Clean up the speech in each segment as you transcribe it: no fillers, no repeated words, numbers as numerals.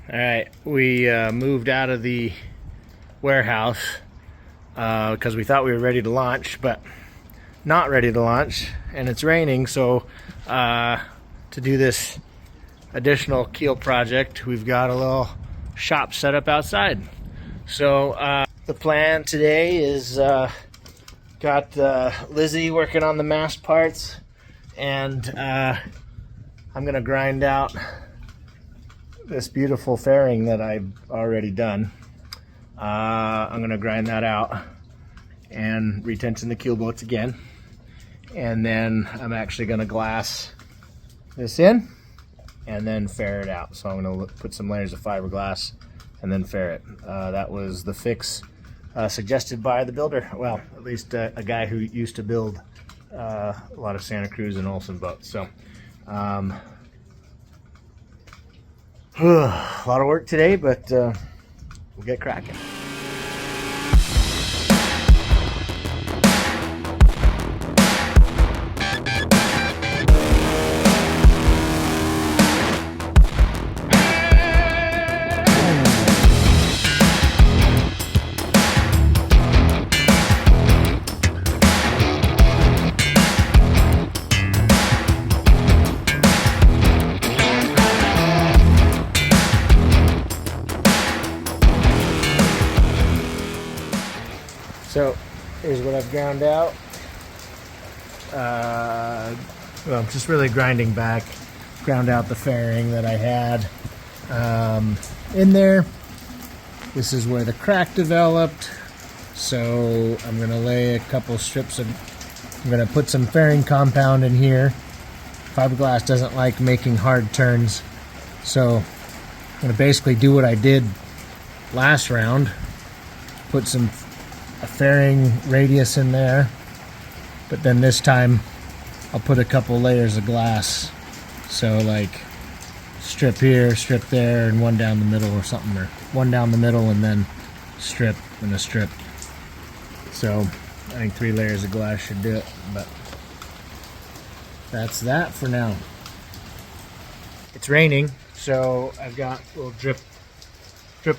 All right, we moved out of the warehouse because we thought we were ready to launch, but not ready to launch, and it's raining. So to do this additional keel project, we've got a little shop set up outside. So the plan today is got Lizzie working on the mast parts, and I'm gonna grind out this beautiful fairing that I've already done. I'm gonna grind that out and retension the keel boats again, and then I'm actually gonna glass this in and then fair it out. So I'm gonna put some layers of fiberglass and then fair it. That was the fix suggested by the builder. Well, at least a guy who used to build a lot of Santa Cruz and Olson boats. So a lot of work today, but we'll get cracking. So here's what I've ground out. Well, just really grinding back, ground out the fairing that I had in there. This is where the crack developed. So I'm gonna lay a couple strips of, I'm gonna put some fairing compound in here. Fiberglass doesn't like making hard turns. So I'm gonna basically do what I did last round. Put some a fairing radius in there, but then this time I'll put a couple layers of glass, so like strip here, strip there, and one down the middle or something, or one down the middle and then strip and a strip. So I think 3 layers of glass should do it, but that's that for now. It's raining, so I've got little drip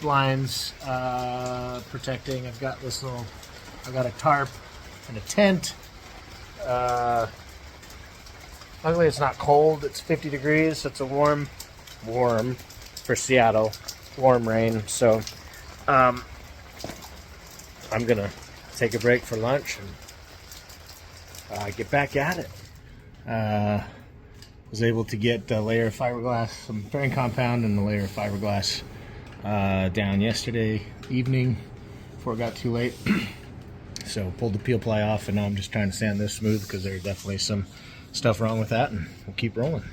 lines protecting. I've got this little, I've got a tarp and a tent. Luckily it's not cold, it's 50 degrees, so it's a warm for Seattle, warm rain. So I'm gonna take a break for lunch and get back at it. Was able to get a layer of fiberglass, some fairing compound and a layer of fiberglass down yesterday evening before it got too late. So pulled the peel ply off, and now I'm just trying to sand this smooth because there's definitely some stuff wrong with that, and we'll keep rolling.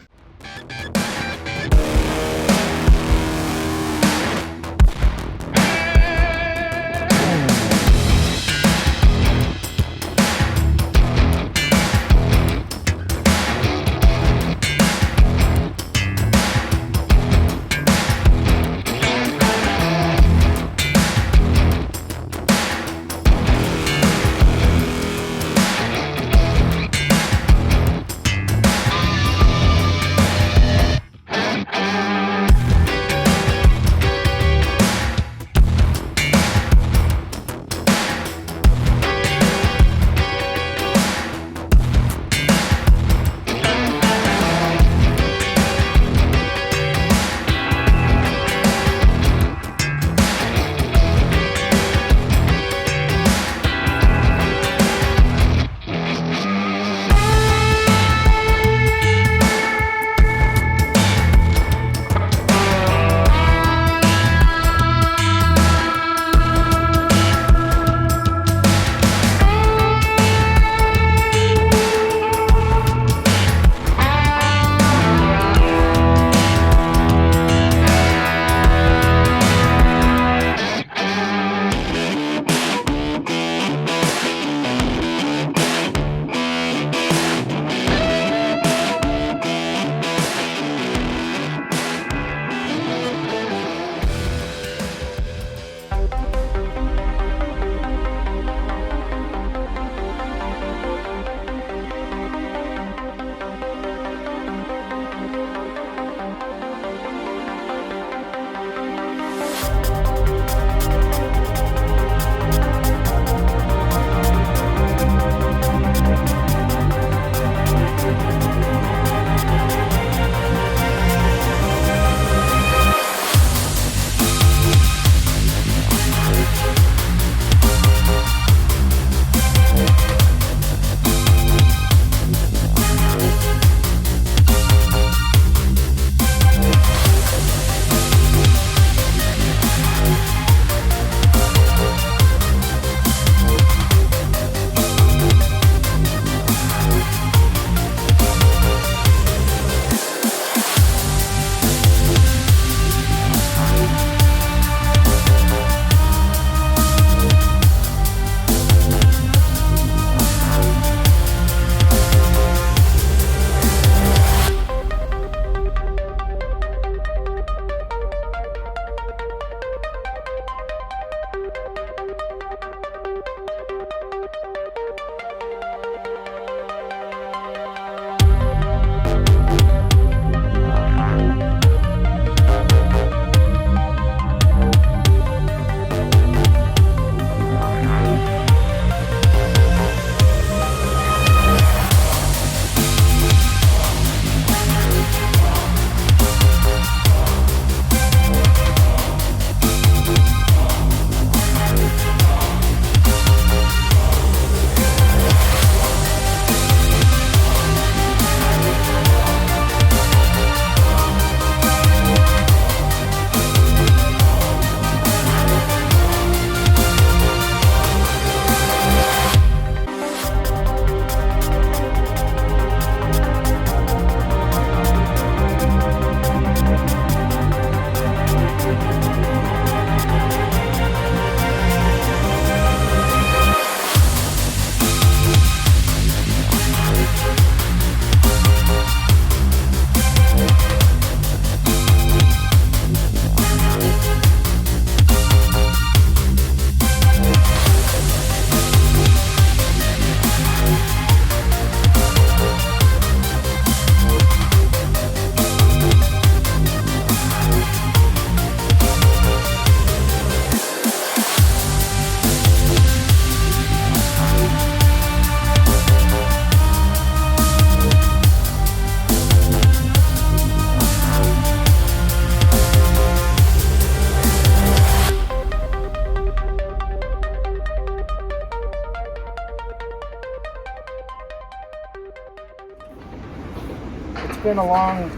been a long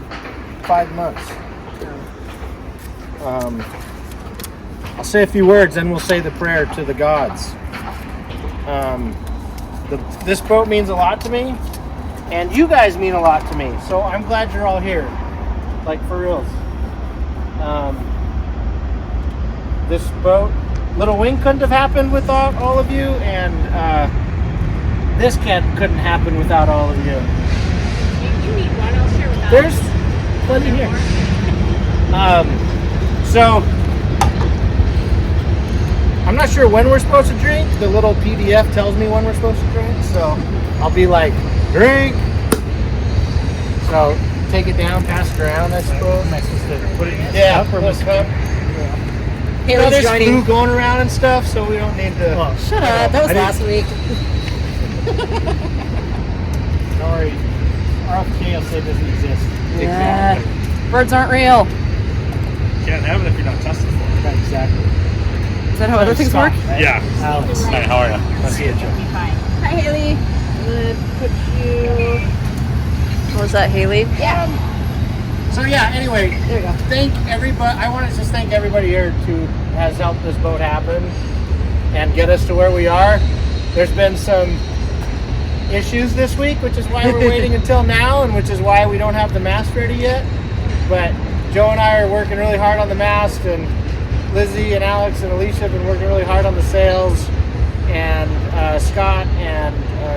5 months. I'll say a few words, then we'll say the prayer to the gods. This boat means a lot to me, and you guys mean a lot to me. So I'm glad you're all here, like for reals. This boat, Little Wing couldn't have happened without all of you, and this couldn't happen without all of you. You need one, I'll share with us. There's plenty here. So I'm not sure when we're supposed to drink. The little PDF tells me when we're supposed to drink, so I'll be like, drink. So take it down, pass it around, I suppose. Am I supposed to put it in a Yeah, cup or little cup. Haley's There's joining. food going around and stuff, so we don't need to. Well, Shut up, that was last week. don't worry. RFK will say it doesn't exist. Yeah. Birds aren't real. Can't have it if you're not tested for it. Right, exactly. Is that how other things work? Right? Yeah. Alex. Hi, how are you? Let's see it, Joe. Hi, Haley. Put you. What was that, Haley? Yeah. So yeah, anyway, There you go. thank everybody. I want to just thank everybody here who has helped this boat happen and get us to where we are. There's been some issues this week, which is why we're waiting until now, and which is why we don't have the mast ready yet. But Joe and I are working really hard on the mast, and Lizzie and Alex and Alicia have been working really hard on the sails, and Scott and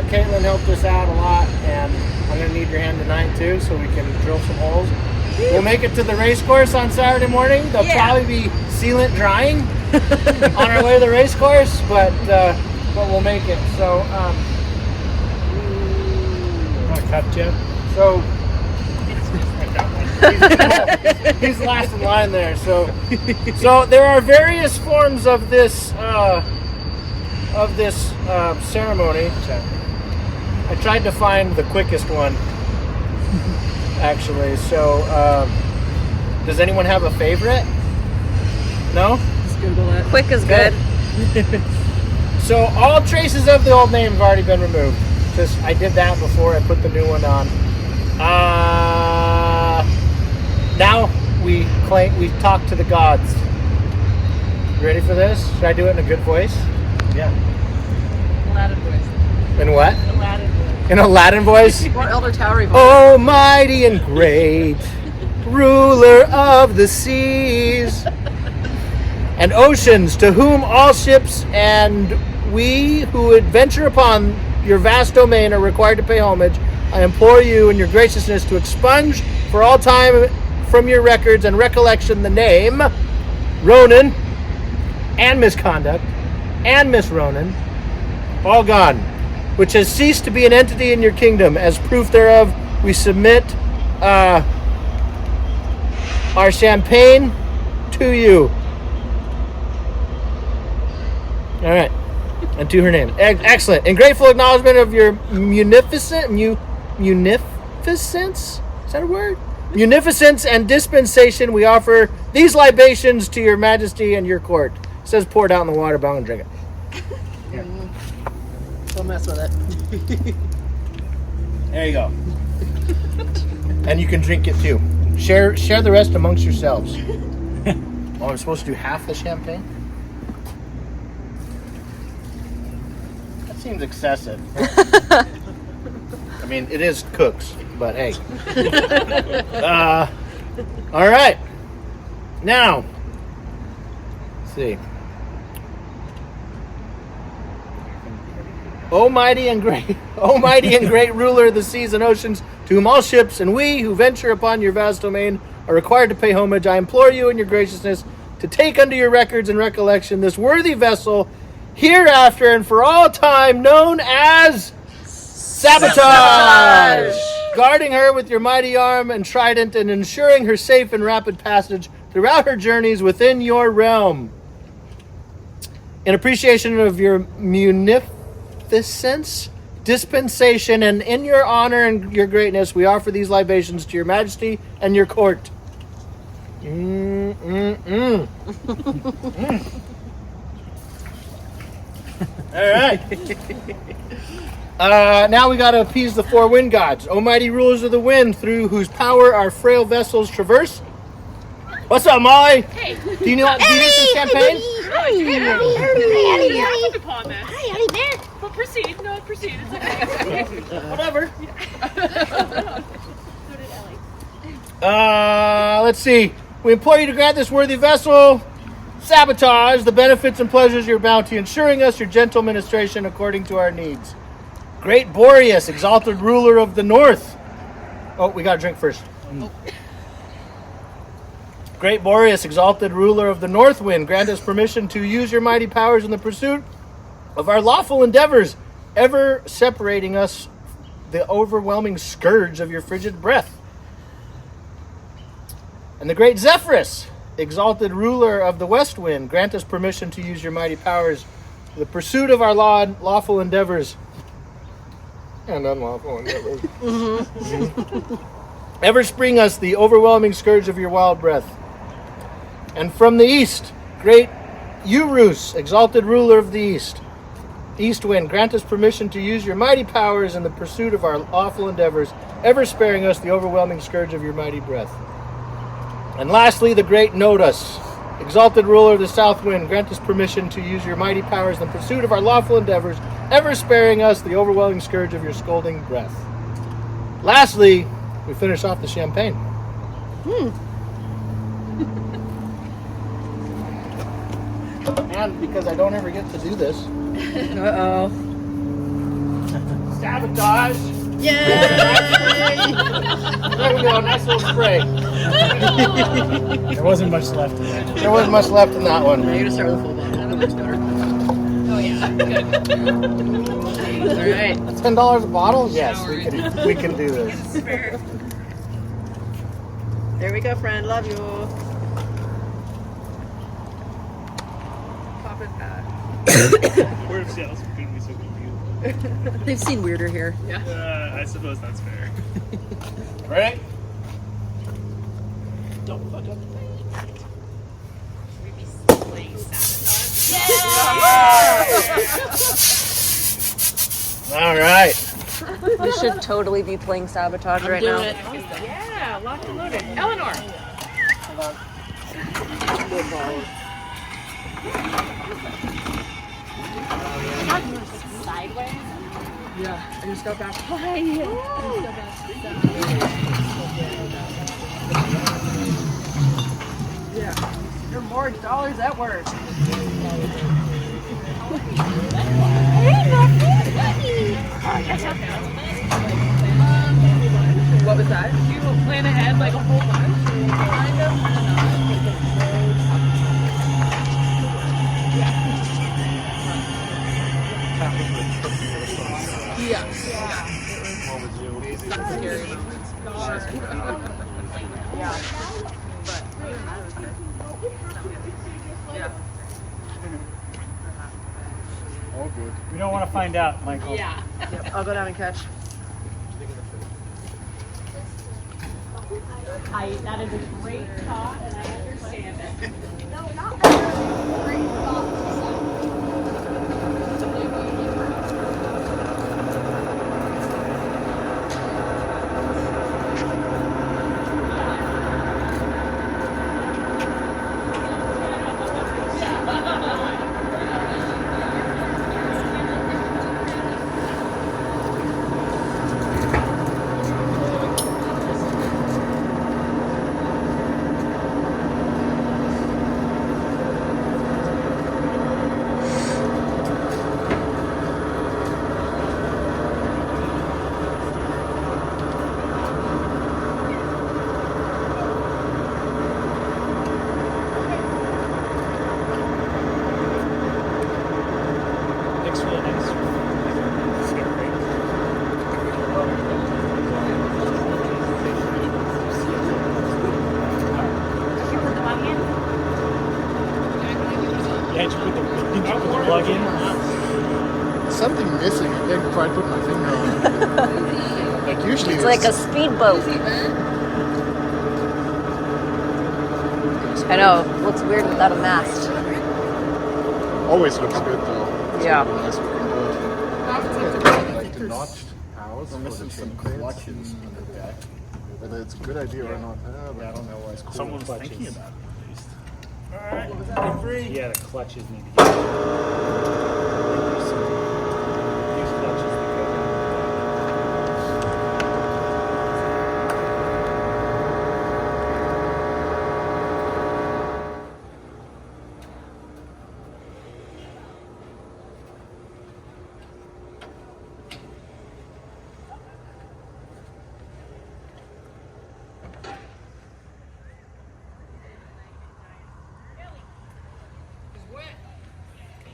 Caitlin helped us out a lot, and I'm going to need your hand tonight too, so we can drill some holes. We'll make it to the race course on Saturday morning. They'll probably be sealant drying on our way to the race course, but we'll make it. So, Want to cut, Jeff? so he's last in line there. So there are various forms of this ceremony. I tried to find the quickest one, actually. So, does anyone have a favorite? No? Just Google it. Quick is good. So all traces of the old name have already been removed. Just I did that before I put the new one on. Now we talk to the gods. You ready for this? Should I do it in a good voice? Yeah. Aladdin voice. In what? Aladdin voice. In Aladdin voice? Or Elder Towery voice. Almighty and great, ruler of the seas and oceans, to whom all ships and we who would venture upon your vast domain are required to pay homage, I implore you in your graciousness to expunge for all time from your records and recollection the name Ronan and misconduct and Miss Ronan, all gone, which has ceased to be an entity in your kingdom. As proof thereof, we submit our champagne to you. All right, and to her name. Excellent. In grateful acknowledgement of your munificence, is that a word? Munificence and dispensation, we offer these libations to your majesty and your court. It says poured out in the water, but I'm gonna drink it. Here. Don't mess with it. There you go. And you can drink it too. Share the rest amongst yourselves. Oh, I'm supposed to do half the champagne? That seems excessive. I mean, it is Cook's, but hey. All right. Now, let's see. Almighty and great ruler of the seas and oceans, to whom all ships and we who venture upon your vast domain are required to pay homage, I implore you in your graciousness to take unto your records and recollection this worthy vessel, hereafter and for all time known as Sabotage, guarding her with your mighty arm and trident and ensuring her safe and rapid passage throughout her journeys within your realm. In appreciation of your munificence, dispensation, and in your honor and your greatness, we offer these libations to your majesty and your court. All right. Now we got to appease the four wind gods. O mighty rulers of the wind, through whose power our frail vessels traverse. What's up, Molly? Hey. Do you need some champagne? Hi, Ellie there. Well, proceed. No, proceed. It's okay. Whatever. So did Ellie. Let's see. We implore you to grant this worthy vessel, Sabotage, the benefits and pleasures of your bounty, ensuring us your gentle ministration according to our needs. Great Boreas, exalted ruler of the north. Oh, we got to drink first. Great Boreas, exalted ruler of the north wind, grant us permission to use your mighty powers in the pursuit of our lawful endeavors, ever separating us the overwhelming scourge of your frigid breath. And the great Zephyrus, exalted ruler of the west wind, grant us permission to use your mighty powers for the pursuit of our lawful endeavors and unlawful endeavors. Ever spring us the overwhelming scourge of your wild breath. And from the east, great Eurus, exalted ruler of the east wind, grant us permission to use your mighty powers in the pursuit of our lawful endeavors, ever sparing us the overwhelming scourge of your mighty breath. And lastly, the great Nodus, exalted ruler of the south wind, grant us permission to use your mighty powers in the pursuit of our lawful endeavors, ever sparing us the overwhelming scourge of your scolding breath. Lastly, we finish off the champagne. And because I don't ever get to do this, Uh-oh. Sabotage. Yay! There we go, nice little spray. There wasn't much left in that. There wasn't much left in that one. Now you're gonna start with a full bottle. Much better. Oh, yeah. Good. All right. $10 a bottle? Yes, we can do this. There we go, friend. Love you. Pop it back. Where have Seattle's food be so confused? They've seen weirder here. I suppose that's fair. Ready? Don't fuck up. Maybe playing Sabotage. All right. We should totally be playing Sabotage right now. Yeah, locked and loaded. Eleanor. Sideways. Yeah, I just got back. Yeah, there are more dollars at work. What was that? You plan ahead like a whole bunch. Kind of. Yeah. That's scary. Yeah. But yeah. All good. We don't want to find out, Michael. Yeah. Yep, I'll go down and catch. That is a great thought, and I understand it. Looks really nice. Yeah, did you put the plug in? Something missing. I can't quite put my finger on it. Like usually It's like a speedboat. I know. Looks weird without a mast. always looks good though. Yeah. Nice looking boat. Like the notched house for the some clutches on the deck. Whether it's a good idea or not, but I don't know why it's cool. Someone's clutches. thinking about it at least. Alright, free. Yeah, the clutches need to get. These clutches that go down.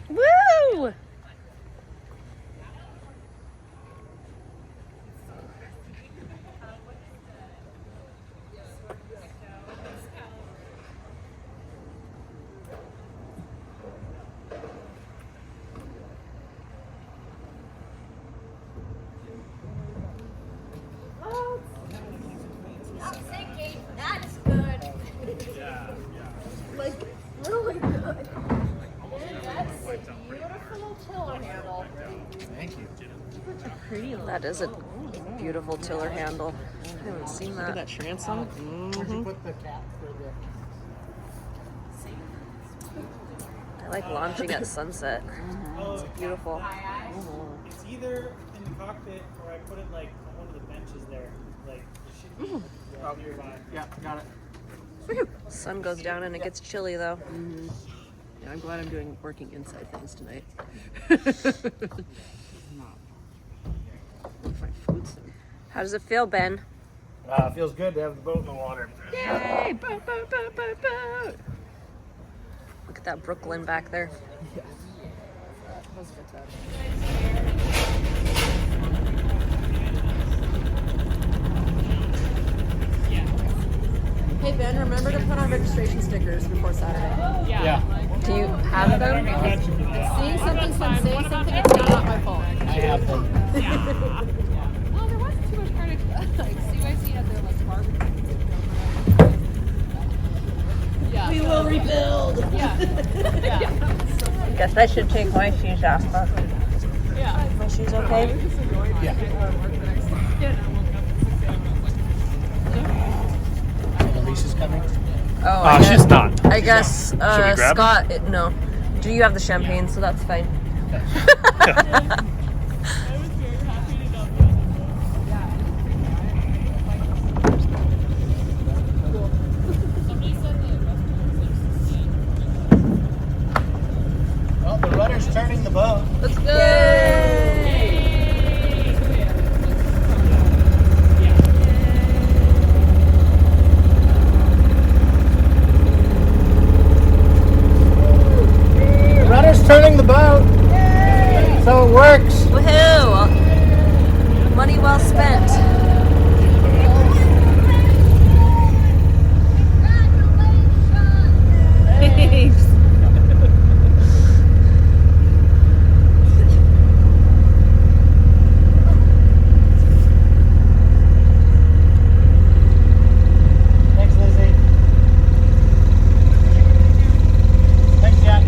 Woo! I'm thinking that is good. Like really good. That's beautiful tiller handle. Thank you. That is a beautiful tiller handle. I haven't seen that. Look at that transom. Where'd you put the cap for the... I like launching at sunset. It's beautiful. It's either in the cockpit or I put it like on one of the benches there. Like it should be nearby. Yeah, got it. Sun goes down and it gets chilly though. Yeah, I'm glad I'm working inside things tonight. I'll find food soon. How does it feel, Ben? Feels good to have the boat in the water. Yay! Boat, boat, boat, boat, boat! Look at that Brooklyn back there. That was fantastic. Hey Ben, remember to put on registration stickers before Saturday. Yeah. Do you have them? Seeing something said say something, it's not my fault. I have them. Well, there wasn't too much carnage. Like, CYC had their like barbecue. Yeah. We will rebuild. Yeah. Yeah. Guess I should take my shoes off. Huh? Yeah. My shoes okay? Elise is coming? Oh, I guess, she's not. I guess we grab her? Scott. No. Do you have the champagne? So that's fine. Well, the rudder's turning the boat. Let's go! The rudder's turning the boat. So it works. Woohoo! Money well spent. Thanks. Thanks, Lizzie. Thanks, Jack.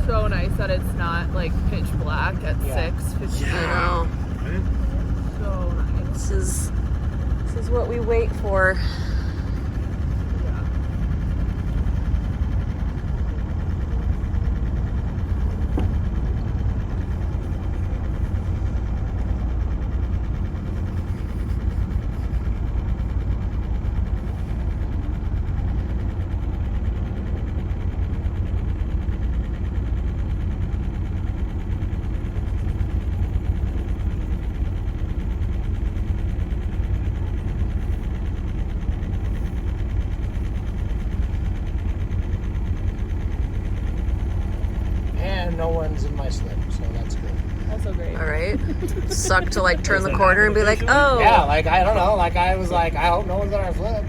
so nice that it's not like pitch black at Yeah. 6:50. I know. So nice. This is what we wait for. And no one's in my slip, so that's good. Also great. All right. Suck to like turn the corner and be like, oh. Yeah, like I don't know. Like I was like, I hope no one's on our flip.